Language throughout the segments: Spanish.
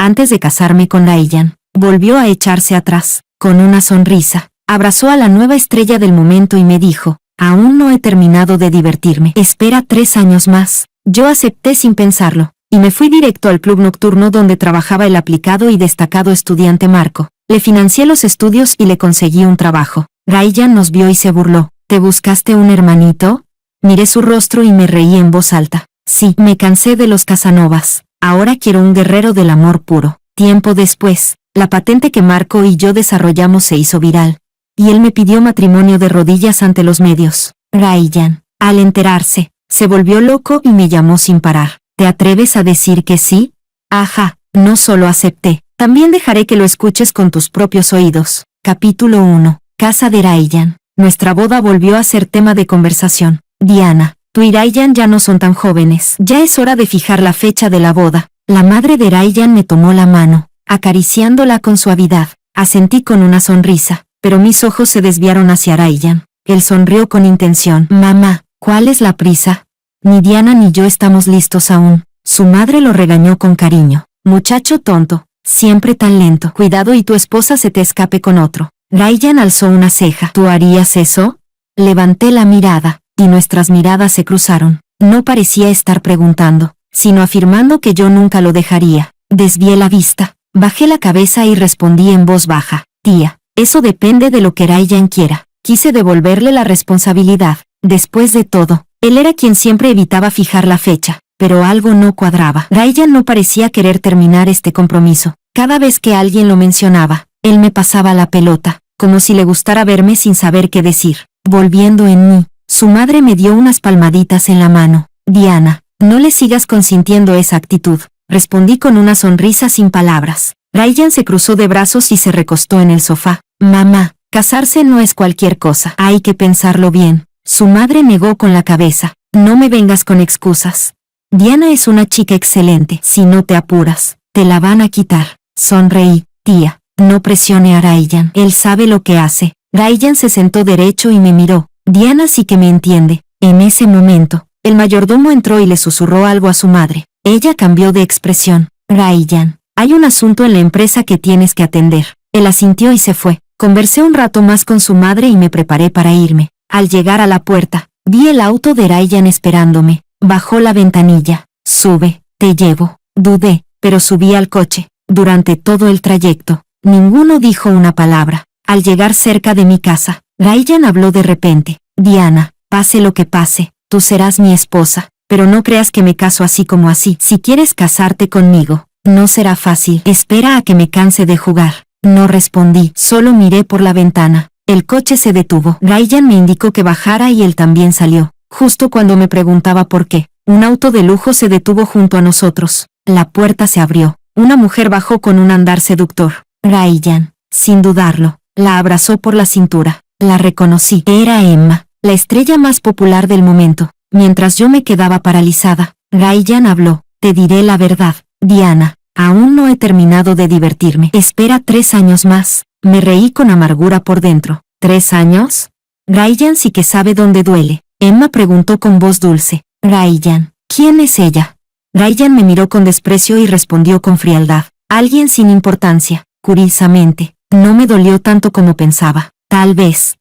antes de casarme con Ryan. Volvió a echarse atrás, con una sonrisa. Abrazó a la nueva estrella del momento y me dijo, aún no he terminado de divertirme. Espera 3 años más. Yo acepté sin pensarlo, y me fui directo al club nocturno donde trabajaba el aplicado y destacado estudiante Marco. Le financié los estudios y le conseguí un trabajo. Ryan nos vio y se burló. ¿Te buscaste un hermanito? Miré su rostro y me reí en voz alta. Sí, me cansé de los Casanovas. Ahora quiero un guerrero del amor puro. Tiempo después, la patente que Marco y yo desarrollamos se hizo viral. Y él me pidió matrimonio de rodillas ante los medios. Ryan, al enterarse, se volvió loco y me llamó sin parar. ¿Te atreves a decir que sí? Ajá, no solo acepté, también dejaré que lo escuches con tus propios oídos. Capítulo 1. Casa de Ryan. Nuestra boda volvió a ser tema de conversación. Diana, tú y Ryan ya no son tan jóvenes. Ya es hora de fijar la fecha de la boda. La madre de Ryan me tomó la mano, acariciándola con suavidad. Asentí con una sonrisa, pero mis ojos se desviaron hacia Ryan. Él sonrió con intención. Mamá, ¿cuál es la prisa? Ni Diana ni yo estamos listos aún. Su madre lo regañó con cariño. Muchacho tonto, siempre tan lento. Cuidado y tu esposa se te escape con otro. Ryan alzó una ceja. ¿Tú harías eso? Levanté la mirada, y nuestras miradas se cruzaron. No parecía estar preguntando, sino afirmando que yo nunca lo dejaría. Desvié la vista, bajé la cabeza y respondí en voz baja. Tía, eso depende de lo que Ryan quiera. Quise devolverle la responsabilidad. Después de todo, él era quien siempre evitaba fijar la fecha, pero algo no cuadraba. Ryan no parecía querer terminar este compromiso. Cada vez que alguien lo mencionaba, él me pasaba la pelota, como si le gustara verme sin saber qué decir. Volviendo en mí, su madre me dio unas palmaditas en la mano. Diana, no le sigas consintiendo esa actitud, respondí con una sonrisa sin palabras. Ryan se cruzó de brazos y se recostó en el sofá. Mamá, casarse no es cualquier cosa. Hay que pensarlo bien. Su madre negó con la cabeza. No me vengas con excusas. Diana es una chica excelente. Si no te apuras, te la van a quitar. Sonreí. Tía, no presione a Ryan. Él sabe lo que hace. Ryan se sentó derecho y me miró. Diana sí que me entiende. En ese momento, el mayordomo entró y le susurró algo a su madre. Ella cambió de expresión. Ryan, hay un asunto en la empresa que tienes que atender. Él asintió y se fue. Conversé un rato más con su madre y me preparé para irme. Al llegar a la puerta, vi el auto de Ryan esperándome. Bajó la ventanilla. Sube, te llevo. Dudé, pero subí al coche. Durante todo el trayecto, ninguno dijo una palabra. Al llegar cerca de mi casa, Ryan habló de repente. Diana, pase lo que pase, tú serás mi esposa, pero no creas que me caso así como así. Si quieres casarte conmigo, no será fácil. Espera a que me canse de jugar. No respondí, solo miré por la ventana. El coche se detuvo. Ryan me indicó que bajara y él también salió. Justo cuando me preguntaba por qué, un auto de lujo se detuvo junto a nosotros. La puerta se abrió. Una mujer bajó con un andar seductor. Ryan, sin dudarlo, la abrazó por la cintura. La reconocí. Era Emma, la estrella más popular del momento. Mientras yo me quedaba paralizada, Ryan habló. Te diré la verdad, Diana, aún no he terminado de divertirme. Espera 3 años más. Me reí con amargura por dentro. ¿3 años? Ryan sí que sabe dónde duele. Emma preguntó con voz dulce. Ryan, ¿quién es ella? Ryan me miró con desprecio y respondió con frialdad. Alguien sin importancia. Curiosamente, no me dolió tanto como pensaba. Tal vez.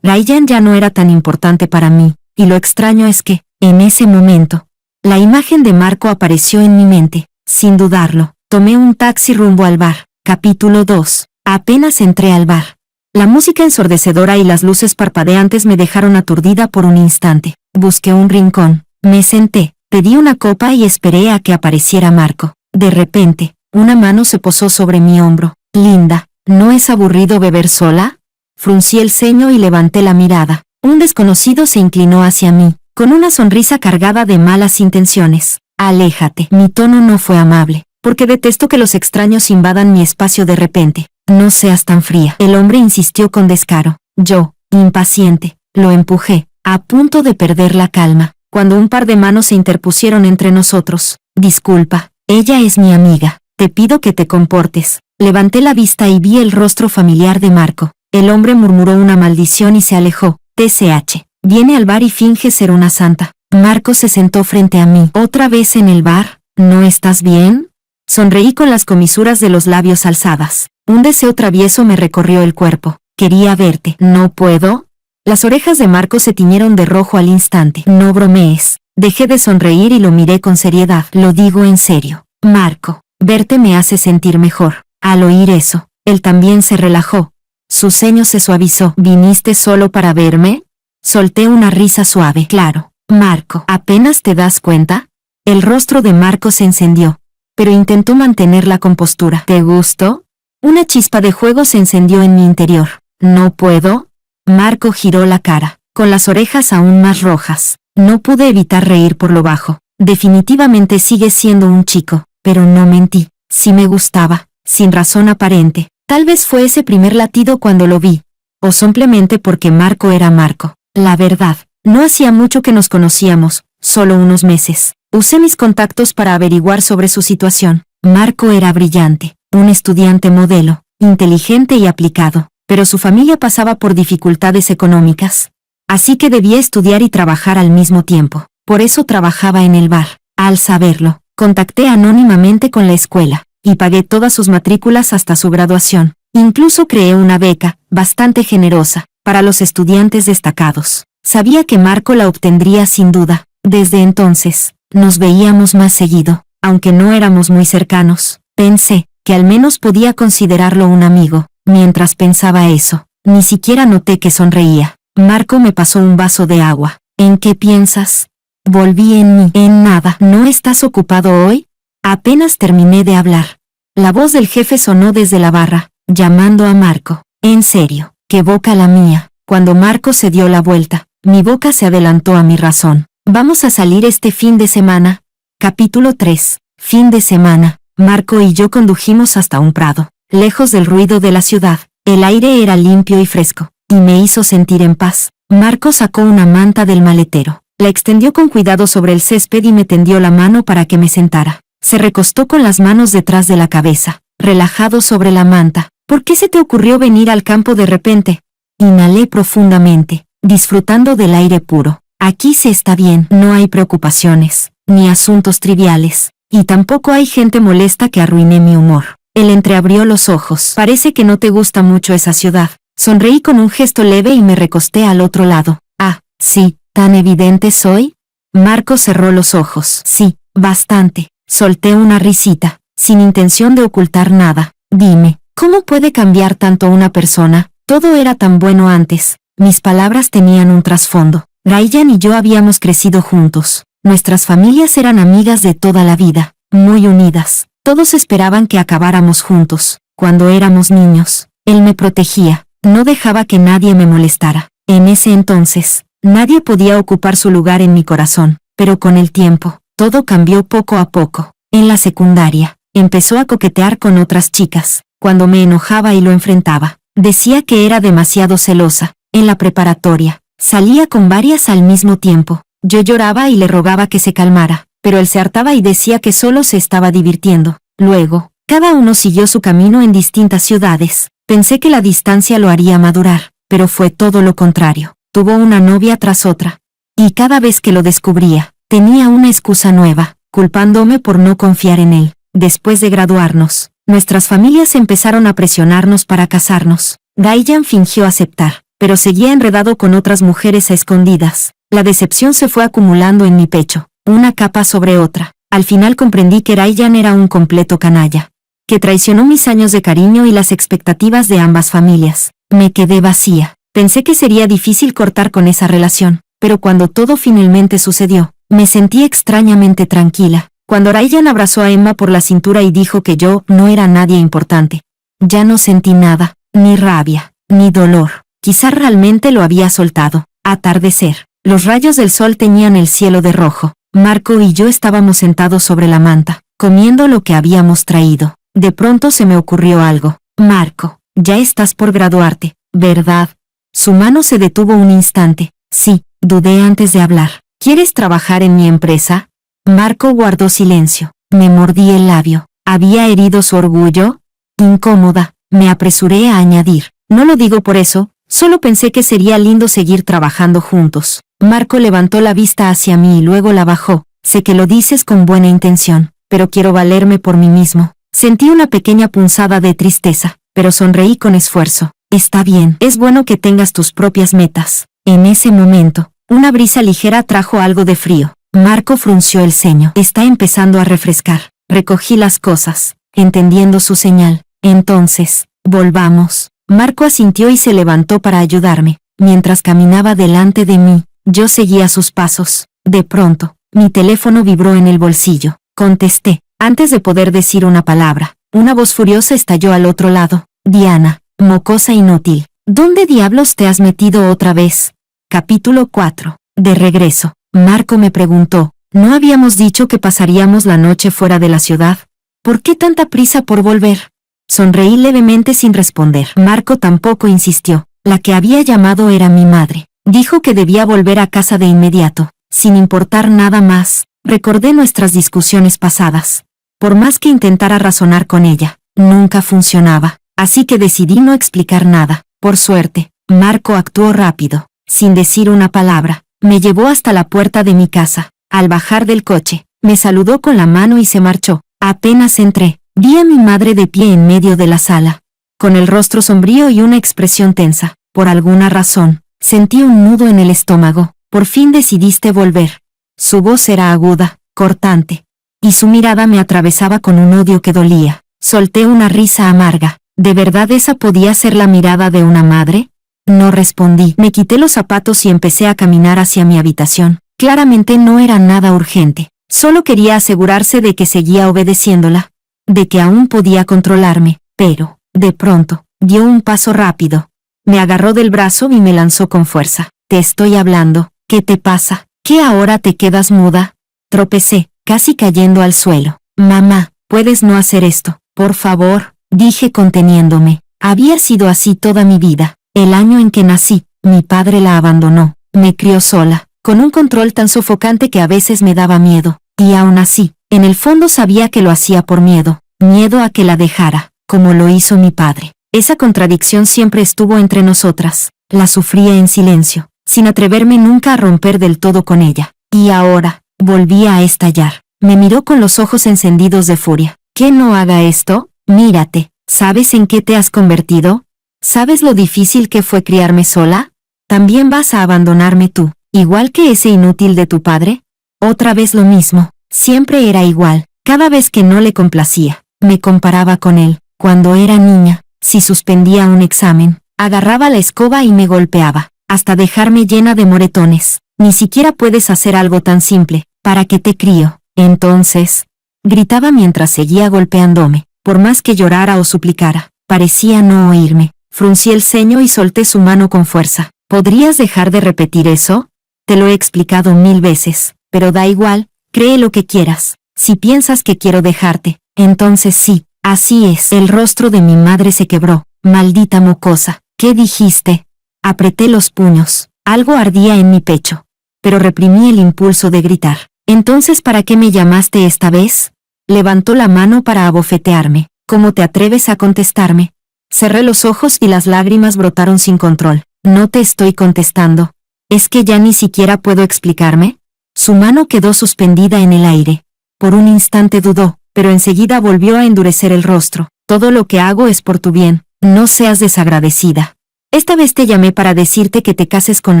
Ryan ya no era tan importante para mí, y lo extraño es que, en ese momento, la imagen de Marco apareció en mi mente. Sin dudarlo, tomé un taxi rumbo al bar. Capítulo 2. Apenas entré al bar. La música ensordecedora y las luces parpadeantes me dejaron aturdida por un instante. Busqué un rincón, me senté, pedí una copa y esperé a que apareciera Marco. De repente, una mano se posó sobre mi hombro. Linda, ¿no es aburrido beber sola? Fruncí el ceño y levanté la mirada. Un desconocido se inclinó hacia mí, con una sonrisa cargada de malas intenciones. Aléjate. Mi tono no fue amable, porque detesto que los extraños invadan mi espacio de repente. No seas tan fría. El hombre insistió con descaro. Yo, impaciente, lo empujé, a punto de perder la calma, cuando un par de manos se interpusieron entre nosotros. Disculpa, ella es mi amiga. Te pido que te comportes. Levanté la vista y vi el rostro familiar de Marco. El hombre murmuró una maldición y se alejó. TCH. Viene al bar y finge ser una santa. Marco se sentó frente a mí. ¿Otra vez en el bar? ¿No estás bien? Sonreí con las comisuras de los labios alzadas. Un deseo travieso me recorrió el cuerpo. Quería verte. ¿No puedo? Las orejas de Marco se tiñeron de rojo al instante. No bromees. Dejé de sonreír y lo miré con seriedad. Lo digo en serio. Marco, verte me hace sentir mejor. Al oír eso, él también se relajó. Su ceño se suavizó. ¿Viniste solo para verme? Solté una risa suave. Claro. Marco, ¿apenas te das cuenta? El rostro de Marco se encendió, pero intentó mantener la compostura. ¿Te gustó? Una chispa de juego se encendió en mi interior. ¿No puedo? Marco giró la cara, con las orejas aún más rojas. No pude evitar reír por lo bajo. Definitivamente sigues siendo un chico, pero no mentí. Sí me gustaba, sin razón aparente. Tal vez fue ese primer latido cuando lo vi, o simplemente porque Marco era Marco. La verdad, no hacía mucho que nos conocíamos, solo unos meses. Usé mis contactos para averiguar sobre su situación. Marco era brillante, un estudiante modelo, inteligente y aplicado, pero su familia pasaba por dificultades económicas. Así que debía estudiar y trabajar al mismo tiempo. Por eso trabajaba en el bar. Al saberlo, contacté anónimamente con la escuela, y pagué todas sus matrículas hasta su graduación. Incluso creé una beca, bastante generosa, para los estudiantes destacados. Sabía que Marco la obtendría sin duda. Desde entonces, nos veíamos más seguido, aunque no éramos muy cercanos. Pensé que al menos podía considerarlo un amigo. Mientras pensaba eso, ni siquiera noté que sonreía. Marco me pasó un vaso de agua. ¿En qué piensas? Volví en mí. En nada. ¿No estás ocupado hoy? Apenas terminé de hablar. La voz del jefe sonó desde la barra, llamando a Marco. En serio, qué boca la mía. Cuando Marco se dio la vuelta, mi boca se adelantó a mi razón. ¿Vamos a salir este fin de semana? Capítulo 3. Fin de semana. Marco y yo condujimos hasta un prado, lejos del ruido de la ciudad. El aire era limpio y fresco, y me hizo sentir en paz. Marco sacó una manta del maletero, la extendió con cuidado sobre el césped y me tendió la mano para que me sentara. Se recostó con las manos detrás de la cabeza, relajado sobre la manta. ¿Por qué se te ocurrió venir al campo de repente? Inhalé profundamente, disfrutando del aire puro. Aquí se está bien, no hay preocupaciones, ni asuntos triviales, y tampoco hay gente molesta que arruine mi humor. Él entreabrió los ojos. Parece que no te gusta mucho esa ciudad. Sonreí con un gesto leve y me recosté al otro lado. Ah, sí, ¿tan evidente soy? Marco cerró los ojos. Sí, bastante. Solté una risita, sin intención de ocultar nada. Dime, ¿cómo puede cambiar tanto una persona? Todo era tan bueno antes. Mis palabras tenían un trasfondo. Ryan y yo habíamos crecido juntos. Nuestras familias eran amigas de toda la vida, muy unidas. Todos esperaban que acabáramos juntos. Cuando éramos niños, él me protegía, no dejaba que nadie me molestara. En ese entonces, nadie podía ocupar su lugar en mi corazón, pero con el tiempo, todo cambió poco a poco. En la secundaria, empezó a coquetear con otras chicas. Cuando me enojaba y lo enfrentaba, decía que era demasiado celosa. En la preparatoria, salía con varias al mismo tiempo. Yo lloraba y le rogaba que se calmara, pero él se hartaba y decía que solo se estaba divirtiendo. Luego, cada uno siguió su camino en distintas ciudades. Pensé que la distancia lo haría madurar, pero fue todo lo contrario. Tuvo una novia tras otra. Y cada vez que lo descubría, tenía una excusa nueva, culpándome por no confiar en él. Después de graduarnos, nuestras familias empezaron a presionarnos para casarnos. Ryan fingió aceptar, pero seguía enredado con otras mujeres a escondidas. La decepción se fue acumulando en mi pecho, una capa sobre otra. Al final comprendí que Ryan era un completo canalla, que traicionó mis años de cariño y las expectativas de ambas familias. Me quedé vacía. Pensé que sería difícil cortar con esa relación, pero cuando todo finalmente sucedió, me sentí extrañamente tranquila. Cuando Ryan abrazó a Emma por la cintura y dijo que yo no era nadie importante, ya no sentí nada, ni rabia, ni dolor. Quizá realmente lo había soltado. Atardecer. Los rayos del sol teñían el cielo de rojo. Marco y yo estábamos sentados sobre la manta, comiendo lo que habíamos traído. De pronto se me ocurrió algo. Marco, ya estás por graduarte, ¿verdad? Su mano se detuvo un instante. Sí, dudé antes de hablar. ¿Quieres trabajar en mi empresa? Marco guardó silencio. Me mordí el labio. ¿Había herido su orgullo? Incómoda, me apresuré a añadir. No lo digo por eso, solo pensé que sería lindo seguir trabajando juntos. Marco levantó la vista hacia mí y luego la bajó. Sé que lo dices con buena intención, pero quiero valerme por mí mismo. Sentí una pequeña punzada de tristeza, pero sonreí con esfuerzo. Está bien, es bueno que tengas tus propias metas. En ese momento, una brisa ligera trajo algo de frío. Marco frunció el ceño. Está empezando a refrescar. Recogí las cosas, entendiendo su señal. Entonces, volvamos. Marco asintió y se levantó para ayudarme. Mientras caminaba delante de mí, yo seguía sus pasos. De pronto, mi teléfono vibró en el bolsillo. Contesté. Antes de poder decir una palabra, una voz furiosa estalló al otro lado. Diana, mocosa inútil. ¿Dónde diablos te has metido otra vez? Capítulo 4. De regreso, Marco me preguntó, ¿no habíamos dicho que pasaríamos la noche fuera de la ciudad? ¿Por qué tanta prisa por volver? Sonreí levemente sin responder. Marco tampoco insistió. La que había llamado era mi madre. Dijo que debía volver a casa de inmediato, sin importar nada más. Recordé nuestras discusiones pasadas. Por más que intentara razonar con ella, nunca funcionaba, así que decidí no explicar nada. Por suerte, Marco actuó rápido. Sin decir una palabra, me llevó hasta la puerta de mi casa. Al bajar del coche, me saludó con la mano y se marchó. Apenas entré, vi a mi madre de pie en medio de la sala, con el rostro sombrío y una expresión tensa. Por alguna razón, sentí un nudo en el estómago. Por fin decidiste volver. Su voz era aguda, cortante, y su mirada me atravesaba con un odio que dolía. Solté una risa amarga. ¿De verdad esa podía ser la mirada de una madre? No respondí. Me quité los zapatos y empecé a caminar hacia mi habitación. Claramente no era nada urgente. Solo quería asegurarse de que seguía obedeciéndola, de que aún podía controlarme, pero, de pronto, dio un paso rápido. Me agarró del brazo y me lanzó con fuerza. Te estoy hablando. ¿Qué te pasa? ¿Qué ahora te quedas muda? Tropecé, casi cayendo al suelo. Mamá, puedes no hacer esto, por favor, dije conteniéndome. Había sido así toda mi vida. El año en que nací, mi padre la abandonó. Me crió sola, con un control tan sofocante que a veces me daba miedo. Y aún así, en el fondo sabía que lo hacía por miedo. Miedo a que la dejara, como lo hizo mi padre. Esa contradicción siempre estuvo entre nosotras. La sufría en silencio, sin atreverme nunca a romper del todo con ella. Y ahora, volvía a estallar. Me miró con los ojos encendidos de furia. ¿Que no haga esto? Mírate, ¿sabes en qué te has convertido? ¿Sabes lo difícil que fue criarme sola? ¿También vas a abandonarme tú, igual que ese inútil de tu padre? Otra vez lo mismo, siempre era igual. Cada vez que no le complacía, me comparaba con él. Cuando era niña, si suspendía un examen, agarraba la escoba y me golpeaba, hasta dejarme llena de moretones. Ni siquiera puedes hacer algo tan simple. ¿Para qué te crío? Entonces, gritaba mientras seguía golpeándome. Por más que llorara o suplicara, parecía no oírme. Fruncí el ceño y solté su mano con fuerza. ¿Podrías dejar de repetir eso? Te lo he explicado 1000 veces, pero da igual, cree lo que quieras. Si piensas que quiero dejarte, entonces sí, así es. El rostro de mi madre se quebró. Maldita mocosa, ¿qué dijiste? Apreté los puños. Algo ardía en mi pecho, pero reprimí el impulso de gritar. ¿Entonces para qué me llamaste esta vez? Levantó la mano para abofetearme. ¿Cómo te atreves a contestarme? Cerré los ojos y las lágrimas brotaron sin control. No te estoy contestando. ¿Es que ya ni siquiera puedo explicarme? Su mano quedó suspendida en el aire. Por un instante dudó, pero enseguida volvió a endurecer el rostro. Todo lo que hago es por tu bien. No seas desagradecida. Esta vez te llamé para decirte que te cases con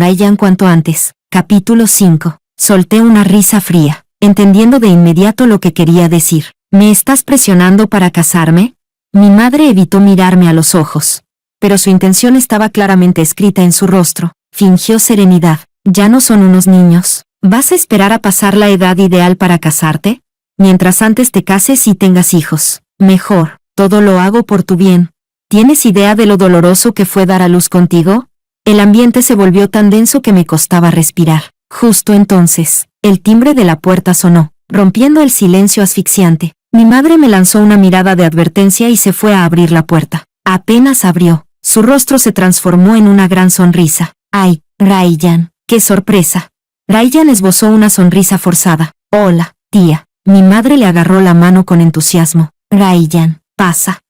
Ryan cuanto antes. Capítulo 5. Solté una risa fría, entendiendo de inmediato lo que quería decir. ¿Me estás presionando para casarme? Mi madre evitó mirarme a los ojos, pero su intención estaba claramente escrita en su rostro. Fingió serenidad. Ya no son unos niños. ¿Vas a esperar a pasar la edad ideal para casarte? Mientras antes te cases y tengas hijos. Mejor, todo lo hago por tu bien. ¿Tienes idea de lo doloroso que fue dar a luz contigo? El ambiente se volvió tan denso que me costaba respirar. Justo entonces, el timbre de la puerta sonó, rompiendo el silencio asfixiante. Mi madre me lanzó una mirada de advertencia y se fue a abrir la puerta. Apenas abrió, su rostro se transformó en una gran sonrisa. ¡Ay, Ryan! ¡Qué sorpresa! Ryan esbozó una sonrisa forzada. Hola, tía. Mi madre le agarró la mano con entusiasmo. Ryan, pasa,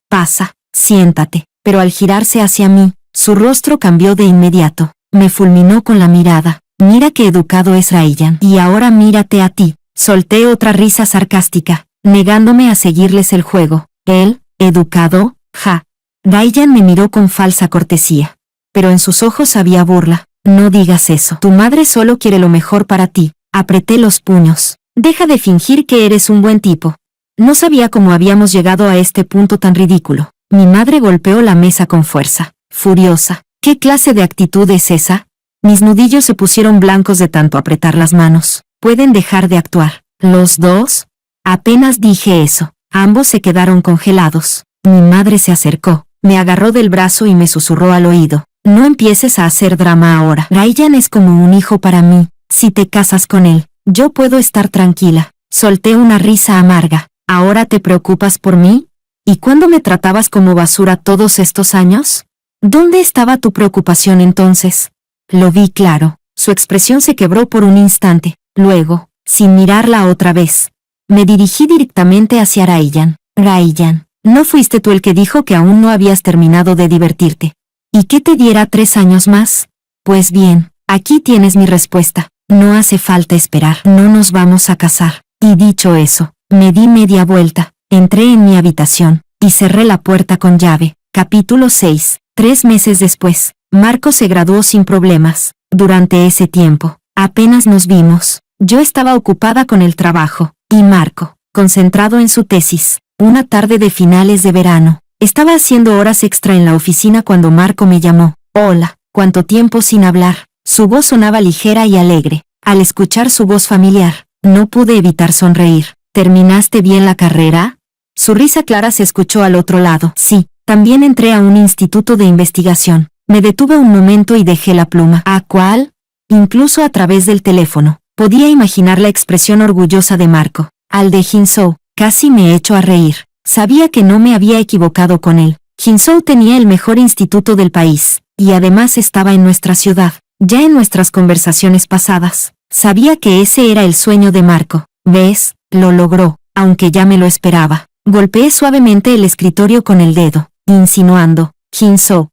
siéntate. Pero al girarse hacia mí, su rostro cambió de inmediato. Me fulminó con la mirada. Mira qué educado es Ryan. Y ahora mírate a ti. Solté otra risa sarcástica. negándome a seguirles el juego. Él, educado, ja. Ryan me miró con falsa cortesía. Pero en sus ojos había burla. No digas eso. Tu madre solo quiere lo mejor para ti. Apreté los puños. Deja de fingir que eres un buen tipo. No sabía cómo habíamos llegado a este punto tan ridículo. Mi madre golpeó la mesa con fuerza, furiosa. ¿Qué clase de actitud es esa? Mis nudillos se pusieron blancos de tanto apretar las manos. ¿Pueden dejar de actuar? ¿Los dos? Apenas dije eso. Ambos se quedaron congelados. Mi madre se acercó, me agarró del brazo y me susurró al oído. No empieces a hacer drama ahora. Ryan es como un hijo para mí. Si te casas con él, yo puedo estar tranquila. Solté una risa amarga. ¿Ahora te preocupas por mí? ¿Y cuándo me tratabas como basura todos estos años? ¿Dónde estaba tu preocupación entonces? Lo vi claro. Su expresión se quebró por un instante. Luego, sin mirarla otra vez, me dirigí directamente hacia Ryan. Ryan, ¿no fuiste tú el que dijo que aún no habías terminado de divertirte? ¿Y que te diera 3 años más? Pues bien, aquí tienes mi respuesta. No hace falta esperar. No nos vamos a casar. Y dicho eso, me di media vuelta, entré en mi habitación, y cerré la puerta con llave. Capítulo 6. 3 meses después, Marco se graduó sin problemas. Durante ese tiempo, apenas nos vimos. Yo estaba ocupada con el trabajo, y Marco, concentrado en su tesis. Una tarde de finales de verano, estaba haciendo horas extra en la oficina cuando Marco me llamó. Hola, ¿cuánto tiempo sin hablar? Su voz sonaba ligera y alegre. Al escuchar su voz familiar, no pude evitar sonreír. ¿Terminaste bien la carrera? Su risa clara se escuchó al otro lado. Sí, también entré a un instituto de investigación. Me detuve un momento y dejé la pluma. ¿A cuál? Incluso a través del teléfono, podía imaginar la expresión orgullosa de Marco. Al de Jinzhou. Casi me echó a reír. Sabía que no me había equivocado con él. Jinzhou tenía el mejor instituto del país, y además estaba en nuestra ciudad. Ya en nuestras conversaciones pasadas, sabía que ese era el sueño de Marco. ¿Ves? Lo logró, aunque ya me lo esperaba. Golpeé suavemente el escritorio con el dedo, insinuando, Jinzhou,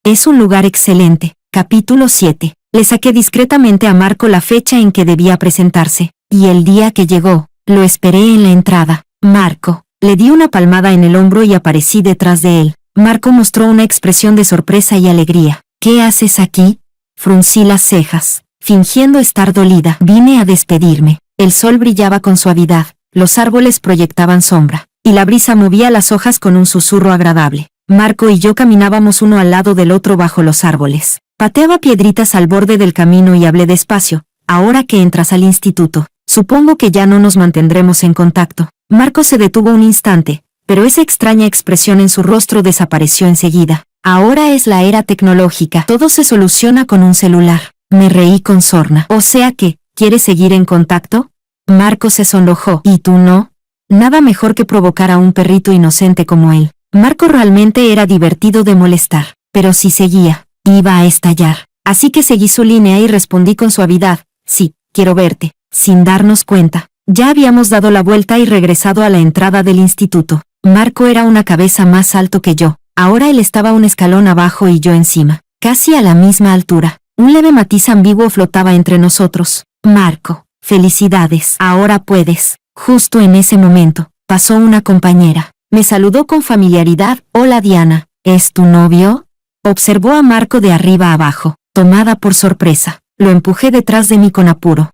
es un lugar excelente. Capítulo 7. Le saqué discretamente a Marco la fecha en que debía presentarse, y el día que llegó, lo esperé en la entrada. Marco, le di una palmada en el hombro y aparecí detrás de él. Marco mostró una expresión de sorpresa y alegría. ¿Qué haces aquí? Fruncí las cejas, fingiendo estar dolida. Vine a despedirme. El sol brillaba con suavidad, los árboles proyectaban sombra, y la brisa movía las hojas con un susurro agradable. Marco y yo caminábamos uno al lado del otro bajo los árboles. Pateaba piedritas al borde del camino y hablé despacio. Ahora que entras al instituto, supongo que ya no nos mantendremos en contacto. Marco se detuvo un instante, pero esa extraña expresión en su rostro desapareció enseguida. Ahora es la era tecnológica. Todo se soluciona con un celular. Me reí con sorna. O sea que, ¿quieres seguir en contacto? Marco se sonrojó. ¿Y tú no? Nada mejor que provocar a un perrito inocente como él. Marco realmente era divertido de molestar, pero si seguía, iba a estallar. Así que seguí su línea y respondí con suavidad. Sí, quiero verte. Sin darnos cuenta, ya habíamos dado la vuelta y regresado a la entrada del instituto. Marco era una cabeza más alto que yo. Ahora él estaba un escalón abajo y yo encima, casi a la misma altura. Un leve matiz ambiguo flotaba entre nosotros. Marco, felicidades. Ahora puedes. Justo en ese momento, pasó una compañera. Me saludó con familiaridad. Hola Diana, ¿es tu novio? Observó a Marco de arriba abajo, tomada por sorpresa. Lo empujé detrás de mí con apuro.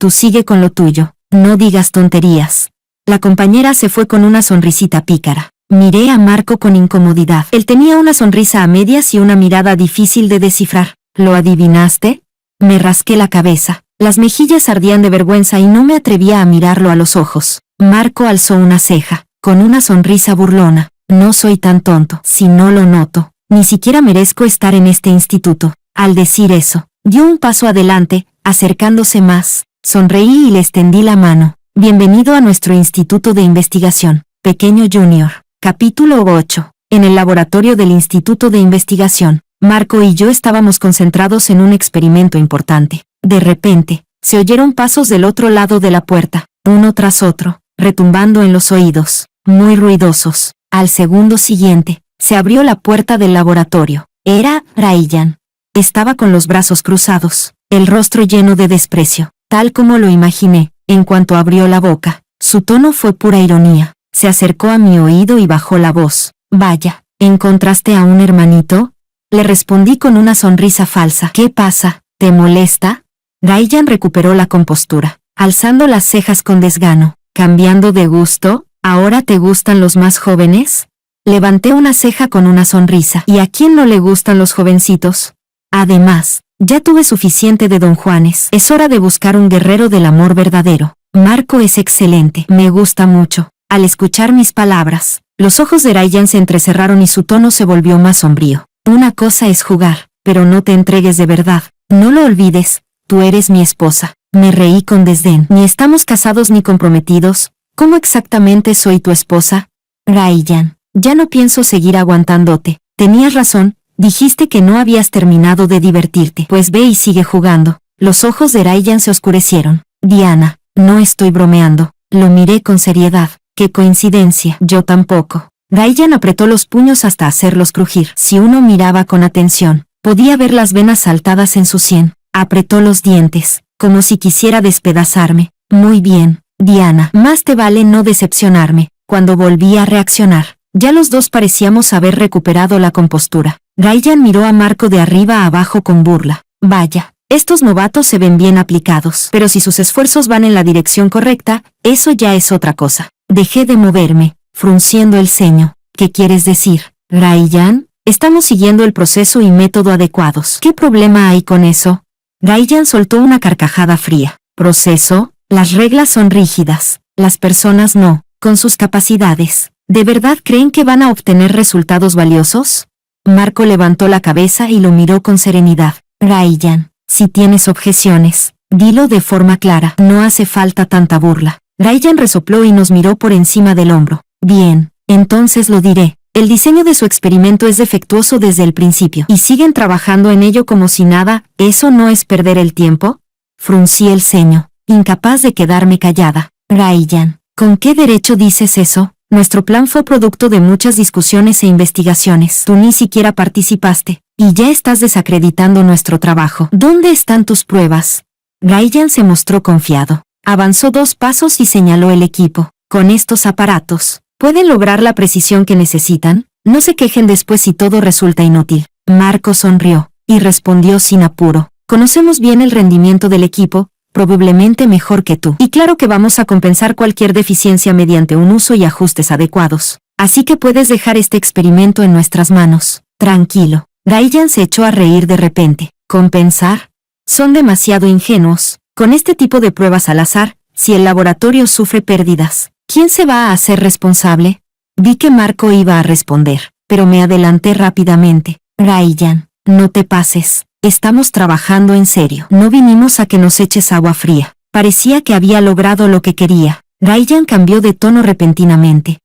Tú sigue con lo tuyo. No digas tonterías. La compañera se fue con una sonrisita pícara. Miré a Marco con incomodidad. Él tenía una sonrisa a medias y una mirada difícil de descifrar. ¿Lo adivinaste? Me rasqué la cabeza. Las mejillas ardían de vergüenza y no me atrevía a mirarlo a los ojos. Marco alzó una ceja, con una sonrisa burlona. No soy tan tonto. Si no lo noto, ni siquiera merezco estar en este instituto. Al decir eso, dio un paso adelante, acercándose más. Sonreí y le extendí la mano. Bienvenido a nuestro instituto de investigación, pequeño Junior. Capítulo 8. En el laboratorio del Instituto de Investigación, Marco y yo estábamos concentrados en un experimento importante. De repente, se oyeron pasos del otro lado de la puerta, uno tras otro, retumbando en los oídos, muy ruidosos. Al segundo siguiente, se abrió la puerta del laboratorio. Era Ryan. Estaba con los brazos cruzados, el rostro lleno de desprecio, tal como lo imaginé. En cuanto abrió la boca, Su tono fue pura ironía. Se acercó a mi oído y bajó la voz. Vaya, ¿encontraste a un hermanito? Le respondí con una sonrisa falsa. ¿Qué pasa? ¿Te molesta? Ryan recuperó la compostura, alzando las cejas con desgano. ¿Cambiando de gusto? ¿Ahora te gustan los más jóvenes? Levanté una ceja con una sonrisa. ¿Y a quién no le gustan los jovencitos? Además, ya tuve suficiente de Don Juanes. Es hora de buscar un guerrero del amor verdadero. Marco es excelente. Me gusta mucho. Al escuchar mis palabras, los ojos de Ryan se entrecerraron y su tono se volvió más sombrío. Una cosa es jugar, pero no te entregues de verdad. No lo olvides, tú eres mi esposa. Me reí con desdén. Ni estamos casados ni comprometidos. ¿Cómo exactamente soy tu esposa? Ryan, ya no pienso seguir aguantándote. Tenías razón, dijiste que no habías terminado de divertirte. Pues ve y sigue jugando. Los ojos de Ryan se oscurecieron. Diana, no estoy bromeando. Lo miré con seriedad. ¡Qué coincidencia! Yo tampoco. Ryan apretó los puños hasta hacerlos crujir. Si uno miraba con atención, podía ver las venas saltadas en su sien. Apretó los dientes, como si quisiera despedazarme. Muy bien, Diana. Más te vale no decepcionarme. Cuando volví a reaccionar, ya los dos parecíamos haber recuperado la compostura. Ryan miró a Marco de arriba a abajo con burla. Vaya, estos novatos se ven bien aplicados. Pero si sus esfuerzos van en la dirección correcta, eso ya es otra cosa. Dejé de moverme, frunciendo el ceño. ¿Qué quieres decir, Ryan? Estamos siguiendo el proceso y método adecuados. ¿Qué problema hay con eso? Ryan soltó una carcajada fría. ¿Proceso? Las reglas son rígidas. Las personas no. Con sus capacidades, ¿de verdad creen que van a obtener resultados valiosos? Marco levantó la cabeza y lo miró con serenidad. Ryan, si tienes objeciones, dilo de forma clara. No hace falta tanta burla. Ryan resopló y nos miró por encima del hombro. Bien, entonces lo diré. El diseño de su experimento es defectuoso desde el principio. ¿Y siguen trabajando en ello como si nada? ¿Eso no es perder el tiempo? Fruncí el ceño, incapaz de quedarme callada. Ryan, ¿con qué derecho dices eso? Nuestro plan fue producto de muchas discusiones e investigaciones. Tú ni siquiera participaste, y ya estás desacreditando nuestro trabajo. ¿Dónde están tus pruebas? Ryan se mostró confiado. Avanzó 2 pasos y señaló el equipo. Con estos aparatos, ¿pueden lograr la precisión que necesitan? No se quejen después si todo resulta inútil. Marco sonrió, y respondió sin apuro. Conocemos bien el rendimiento del equipo, probablemente mejor que tú. Y claro que vamos a compensar cualquier deficiencia mediante un uso y ajustes adecuados. Así que puedes dejar este experimento en nuestras manos. Tranquilo. Ryan se echó a reír de repente. ¿Compensar? Son demasiado ingenuos. Con este tipo de pruebas al azar, si el laboratorio sufre pérdidas, ¿quién se va a hacer responsable? Vi que Marco iba a responder, pero me adelanté rápidamente. Ryan, no te pases. Estamos trabajando en serio. No vinimos a que nos eches agua fría. Parecía que había logrado lo que quería. Ryan cambió de tono repentinamente.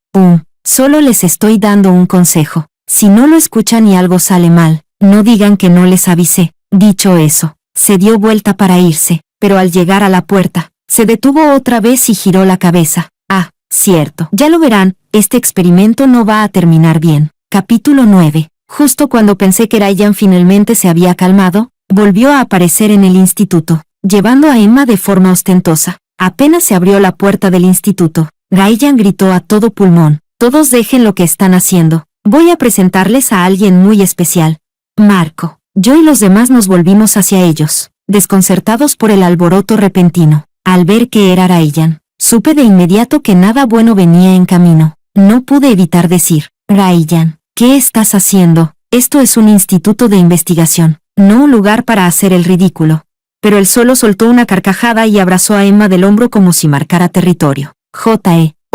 Solo les estoy dando un consejo. Si no lo escuchan y algo sale mal, no digan que no les avisé. Dicho eso, se dio vuelta para irse, pero al llegar a la puerta, se detuvo otra vez y giró la cabeza. Ah, cierto. Ya lo verán, este experimento no va a terminar bien. Capítulo 9. Justo cuando pensé que Ryan finalmente se había calmado, volvió a aparecer en el instituto, llevando a Emma de forma ostentosa. Apenas se abrió la puerta del instituto, Ryan gritó a todo pulmón. Todos dejen lo que están haciendo. Voy a presentarles a alguien muy especial. Marco. Yo y los demás nos volvimos hacia ellos, desconcertados por el alboroto repentino. Al ver que era Ryan, supe de inmediato que nada bueno venía en camino. No pude evitar decir, Ryan, ¿qué estás haciendo? Esto es un instituto de investigación, no un lugar para hacer el ridículo. Pero él solo soltó una carcajada y abrazó a Emma del hombro como si marcara territorio.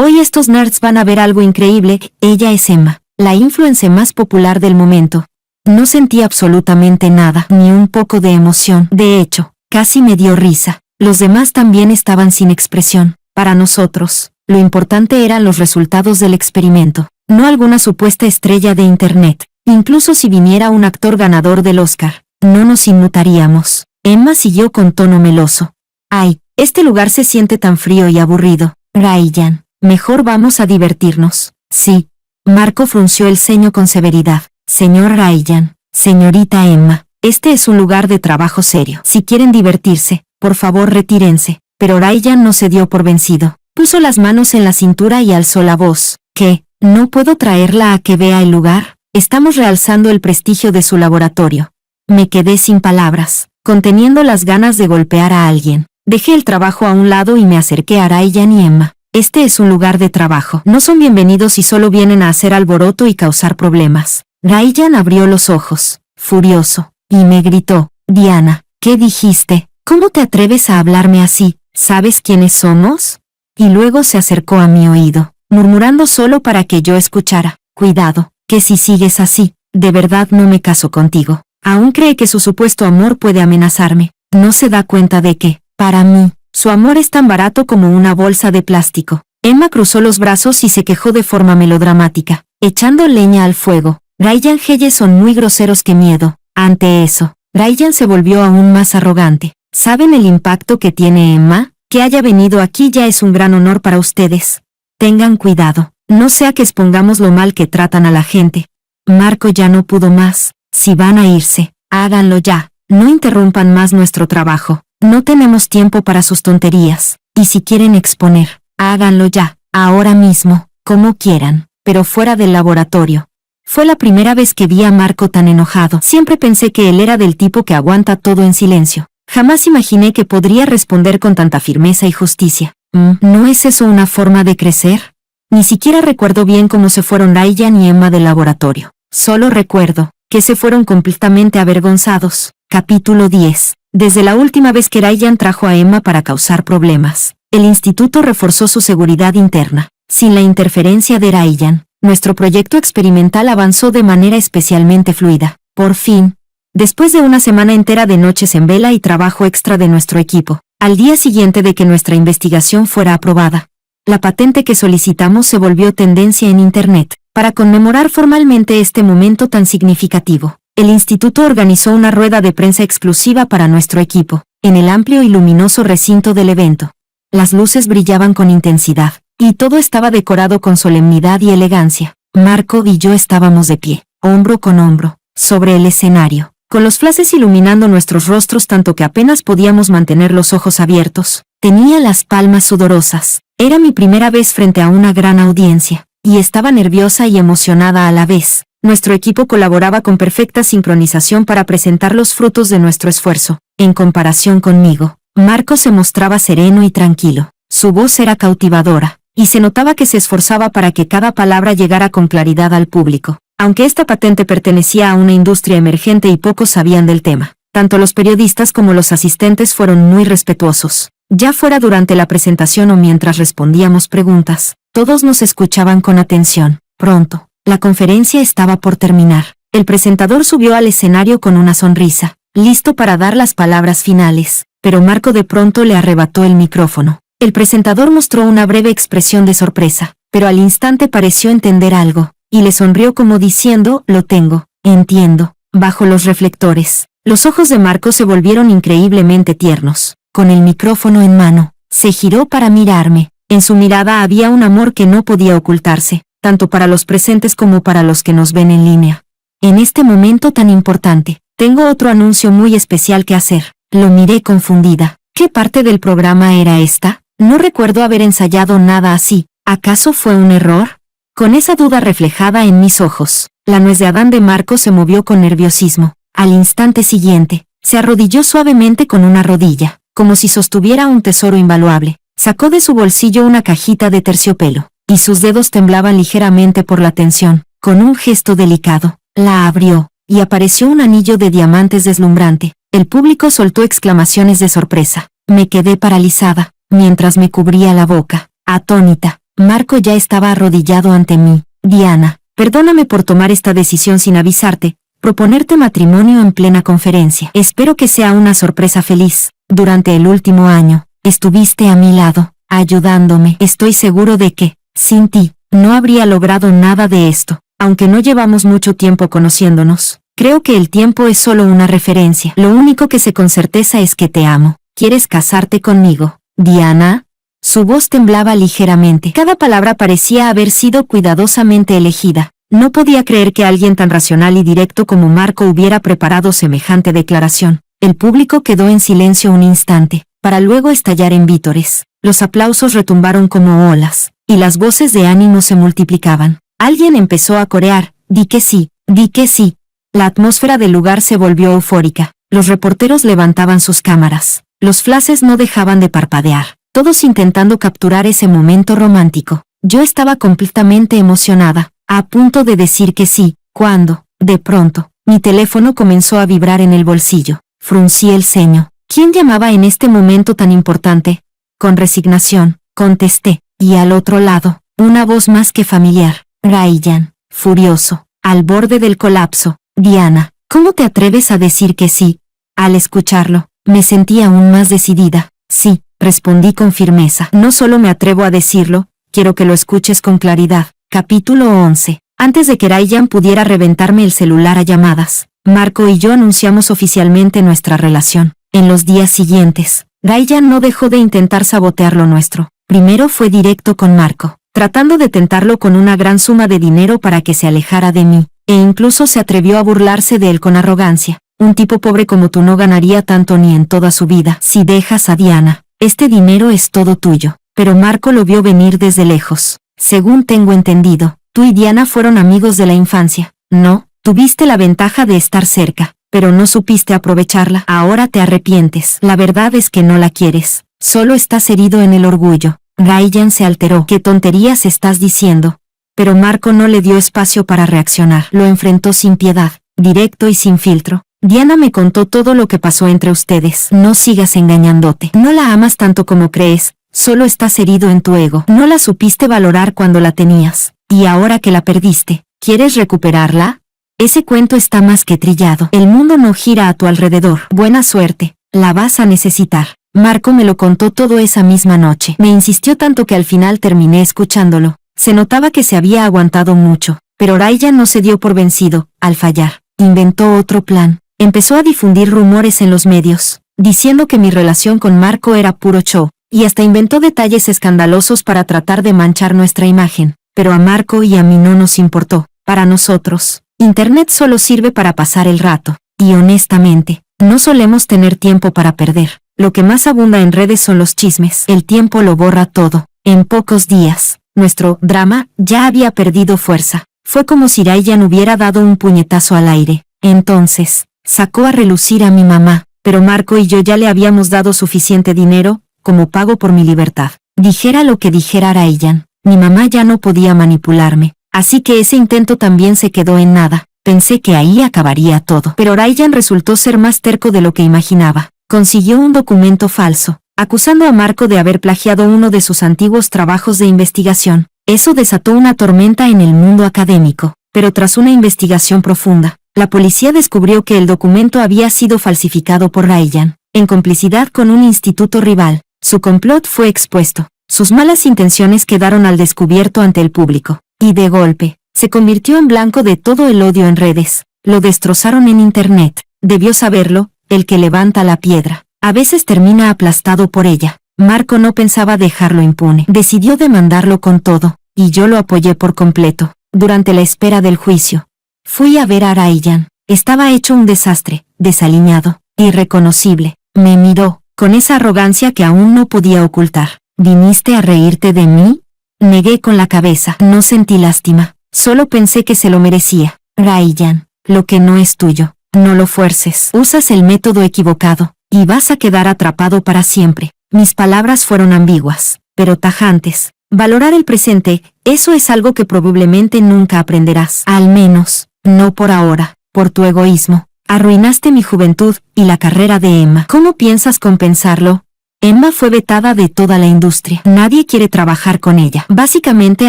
Hoy estos nerds van a ver algo increíble. Ella es Emma, la influencer más popular del momento. No sentí absolutamente nada, ni un poco de emoción. De hecho, casi me dio risa. Los demás también estaban sin expresión. Para nosotros, lo importante eran los resultados del experimento, no alguna supuesta estrella de Internet. Incluso si viniera un actor ganador del Oscar, no nos inmutaríamos. Emma siguió con tono meloso. Ay, este lugar se siente tan frío y aburrido. Ryan, mejor vamos a divertirnos. Sí. Marco frunció el ceño con severidad. Señor Ryan, señorita Emma, este es un lugar de trabajo serio. Si quieren divertirse, por favor retírense. Pero Ryan no se dio por vencido. Puso las manos en la cintura y alzó la voz. ¿Qué? ¿No puedo traerla a que vea el lugar? Estamos realzando el prestigio de su laboratorio. Me quedé sin palabras, conteniendo las ganas de golpear a alguien. Dejé el trabajo a un lado y me acerqué a Ryan y Emma. Este es un lugar de trabajo. No son bienvenidos y solo vienen a hacer alboroto y causar problemas. Ryan abrió los ojos, furioso, y me gritó, Diana, ¿qué dijiste? ¿Cómo te atreves a hablarme así? ¿Sabes quiénes somos? Y luego se acercó a mi oído, murmurando solo para que yo escuchara. Cuidado, que si sigues así, de verdad no me caso contigo. Aún cree que su supuesto amor puede amenazarme. No se da cuenta de que, para mí, su amor es tan barato como una bolsa de plástico. Emma cruzó los brazos y se quejó de forma melodramática, echando leña al fuego. Ryan Hayes son muy groseros que miedo. Ante eso, Ryan se volvió aún más arrogante. ¿Saben el impacto que tiene Emma? Que haya venido aquí ya es un gran honor para ustedes. Tengan cuidado, no sea que expongamos lo mal que tratan a la gente. Marco ya no pudo más. Si van a irse, háganlo ya. No interrumpan más nuestro trabajo. No tenemos tiempo para sus tonterías. Y si quieren exponer, háganlo ya, ahora mismo, como quieran, pero fuera del laboratorio. Fue la primera vez que vi a Marco tan enojado. Siempre pensé que él era del tipo que aguanta todo en silencio. Jamás imaginé que podría responder con tanta firmeza y justicia. ¿No es eso una forma de crecer? Ni siquiera recuerdo bien cómo se fueron Ryan y Emma del laboratorio. Solo recuerdo que se fueron completamente avergonzados. Capítulo 10. Desde la última vez que Ryan trajo a Emma para causar problemas, el instituto reforzó su seguridad interna. Sin la interferencia de Ryan, nuestro proyecto experimental avanzó de manera especialmente fluida. Por fin, después de una semana entera de noches en vela y trabajo extra de nuestro equipo, al día siguiente de que nuestra investigación fuera aprobada, la patente que solicitamos se volvió tendencia en Internet. Para conmemorar formalmente este momento tan significativo, el instituto organizó una rueda de prensa exclusiva para nuestro equipo, en el amplio y luminoso recinto del evento. Las luces brillaban con intensidad, y todo estaba decorado con solemnidad y elegancia. Marco y yo estábamos de pie, hombro con hombro, sobre el escenario, con los flashes iluminando nuestros rostros tanto que apenas podíamos mantener los ojos abiertos. Tenía las palmas sudorosas. Era mi primera vez frente a una gran audiencia, y estaba nerviosa y emocionada a la vez. Nuestro equipo colaboraba con perfecta sincronización para presentar los frutos de nuestro esfuerzo. En comparación conmigo, Marco se mostraba sereno y tranquilo. Su voz era cautivadora, y se notaba que se esforzaba para que cada palabra llegara con claridad al público. Aunque esta patente pertenecía a una industria emergente y pocos sabían del tema, tanto los periodistas como los asistentes fueron muy respetuosos. Ya fuera durante la presentación o mientras respondíamos preguntas, todos nos escuchaban con atención. Pronto, la conferencia estaba por terminar. El presentador subió al escenario con una sonrisa, listo para dar las palabras finales, pero Marco de pronto le arrebató el micrófono. El presentador mostró una breve expresión de sorpresa, pero al instante pareció entender algo, y le sonrió como diciendo, lo tengo, entiendo. Bajo los reflectores, los ojos de Marco se volvieron increíblemente tiernos. Con el micrófono en mano, se giró para mirarme. En su mirada había un amor que no podía ocultarse, tanto para los presentes como para los que nos ven en línea. En este momento tan importante, tengo otro anuncio muy especial que hacer. Lo miré confundida. ¿Qué parte del programa era esta? No recuerdo haber ensayado nada así. ¿Acaso fue un error? Con esa duda reflejada en mis ojos, la nuez de Adán de Marco se movió con nerviosismo. Al instante siguiente, se arrodilló suavemente con una rodilla, como si sostuviera un tesoro invaluable. Sacó de su bolsillo una cajita de terciopelo, y sus dedos temblaban ligeramente por la tensión. Con un gesto delicado, la abrió, y apareció un anillo de diamantes deslumbrante. El público soltó exclamaciones de sorpresa. Me quedé paralizada, mientras me cubría la boca, atónita. Marco ya estaba arrodillado ante mí. Diana, perdóname por tomar esta decisión sin avisarte, proponerte matrimonio en plena conferencia. Espero que sea una sorpresa feliz. Durante el último año, estuviste a mi lado, ayudándome. Estoy seguro de que, sin ti, no habría logrado nada de esto. Aunque no llevamos mucho tiempo conociéndonos, creo que el tiempo es solo una referencia. Lo único que sé con certeza es que te amo. ¿Quieres casarte conmigo, Diana? Su voz temblaba ligeramente. Cada palabra parecía haber sido cuidadosamente elegida. No podía creer que alguien tan racional y directo como Marco hubiera preparado semejante declaración. El público quedó en silencio un instante, para luego estallar en vítores. Los aplausos retumbaron como olas, y las voces de ánimo se multiplicaban. Alguien empezó a corear, di que sí, di que sí. La atmósfera del lugar se volvió eufórica. Los reporteros levantaban sus cámaras. Los flashes no dejaban de parpadear, todos intentando capturar ese momento romántico. Yo estaba completamente emocionada, a punto de decir que sí, cuando, de pronto, mi teléfono comenzó a vibrar en el bolsillo. Fruncí el ceño. ¿Quién llamaba en este momento tan importante? Con resignación, contesté, y al otro lado, una voz más que familiar. Ryan, furioso, al borde del colapso. Diana, ¿cómo te atreves a decir que sí? Al escucharlo, me sentí aún más decidida. Sí, respondí con firmeza. No solo me atrevo a decirlo, quiero que lo escuches con claridad. Capítulo 11. Antes de que Ryan pudiera reventarme el celular a llamadas, Marco y yo anunciamos oficialmente nuestra relación. En los días siguientes, Ryan no dejó de intentar sabotear lo nuestro. Primero fue directo con Marco, tratando de tentarlo con una gran suma de dinero para que se alejara de mí, e incluso se atrevió a burlarse de él con arrogancia. Un tipo pobre como tú no ganaría tanto ni en toda su vida. Si dejas a Diana, este dinero es todo tuyo. Pero Marco lo vio venir desde lejos. Según tengo entendido, tú y Diana fueron amigos de la infancia. No, tuviste la ventaja de estar cerca, pero no supiste aprovecharla. Ahora te arrepientes. La verdad es que no la quieres. Solo estás herido en el orgullo. Ryan se alteró. ¿Qué tonterías estás diciendo? Pero Marco no le dio espacio para reaccionar. Lo enfrentó sin piedad, directo y sin filtro. Diana me contó todo lo que pasó entre ustedes. No sigas engañándote. No la amas tanto como crees, solo estás herido en tu ego. No la supiste valorar cuando la tenías. Y ahora que la perdiste, ¿quieres recuperarla? Ese cuento está más que trillado. El mundo no gira a tu alrededor. Buena suerte. La vas a necesitar. Marco me lo contó todo esa misma noche. Me insistió tanto que al final terminé escuchándolo. Se notaba que se había aguantado mucho, pero Ryan no se dio por vencido. Al fallar, inventó otro plan. Empezó a difundir rumores en los medios, diciendo que mi relación con Marco era puro show, y hasta inventó detalles escandalosos para tratar de manchar nuestra imagen. Pero a Marco y a mí no nos importó. Para nosotros, Internet solo sirve para pasar el rato, y honestamente, no solemos tener tiempo para perder. Lo que más abunda en redes son los chismes. El tiempo lo borra todo. En pocos días, nuestro drama ya había perdido fuerza. Fue como si Ryan hubiera dado un puñetazo al aire. Entonces, sacó a relucir a mi mamá, pero Marco y yo ya le habíamos dado suficiente dinero, como pago por mi libertad. Dijera lo que dijera Ryan, mi mamá ya no podía manipularme, así que ese intento también se quedó en nada. Pensé que ahí acabaría todo. Pero Ryan resultó ser más terco de lo que imaginaba. Consiguió un documento falso, acusando a Marco de haber plagiado uno de sus antiguos trabajos de investigación. Eso desató una tormenta en el mundo académico, pero tras una investigación profunda, la policía descubrió que el documento había sido falsificado por Ryan, en complicidad con un instituto rival. Su complot fue expuesto. Sus malas intenciones quedaron al descubierto ante el público, y de golpe, se convirtió en blanco de todo el odio en redes. Lo destrozaron en Internet. Debió saberlo, el que levanta la piedra a veces termina aplastado por ella. Marco no pensaba dejarlo impune. Decidió demandarlo con todo, y yo lo apoyé por completo. Durante la espera del juicio, fui a ver a Ryan. Estaba hecho un desastre, desaliñado, irreconocible. Me miró, con esa arrogancia que aún no podía ocultar. ¿Viniste a reírte de mí? Negué con la cabeza. No sentí lástima, solo pensé que se lo merecía. Ryan, lo que no es tuyo, no lo fuerces. Usas el método equivocado, y vas a quedar atrapado para siempre. Mis palabras fueron ambiguas, pero tajantes. Valorar el presente, eso es algo que probablemente nunca aprenderás. Al menos, no por ahora, por tu egoísmo. Arruinaste mi juventud y la carrera de Emma. ¿Cómo piensas compensarlo? Emma fue vetada de toda la industria. Nadie quiere trabajar con ella. Básicamente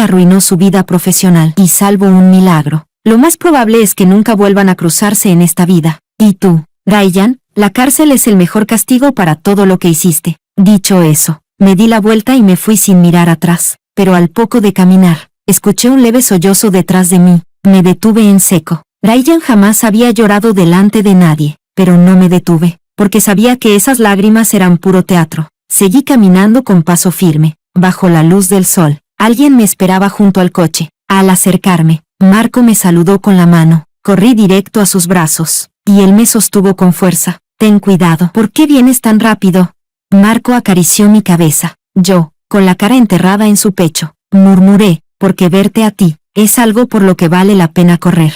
arruinó su vida profesional. Y salvo un milagro, lo más probable es que nunca vuelvan a cruzarse en esta vida. Y tú, Ryan, la cárcel es el mejor castigo para todo lo que hiciste. Dicho eso, me di la vuelta y me fui sin mirar atrás. Pero al poco de caminar, escuché un leve sollozo detrás de mí. Me detuve en seco. Ryan jamás había llorado delante de nadie, pero no me detuve, porque sabía que esas lágrimas eran puro teatro. Seguí caminando con paso firme, bajo la luz del sol. Alguien me esperaba junto al coche. Al acercarme, Marco me saludó con la mano. Corrí directo a sus brazos, y él me sostuvo con fuerza. Ten cuidado. ¿Por qué vienes tan rápido? Marco acarició mi cabeza. Yo, con la cara enterrada en su pecho, murmuré, porque verte a ti, es algo por lo que vale la pena correr.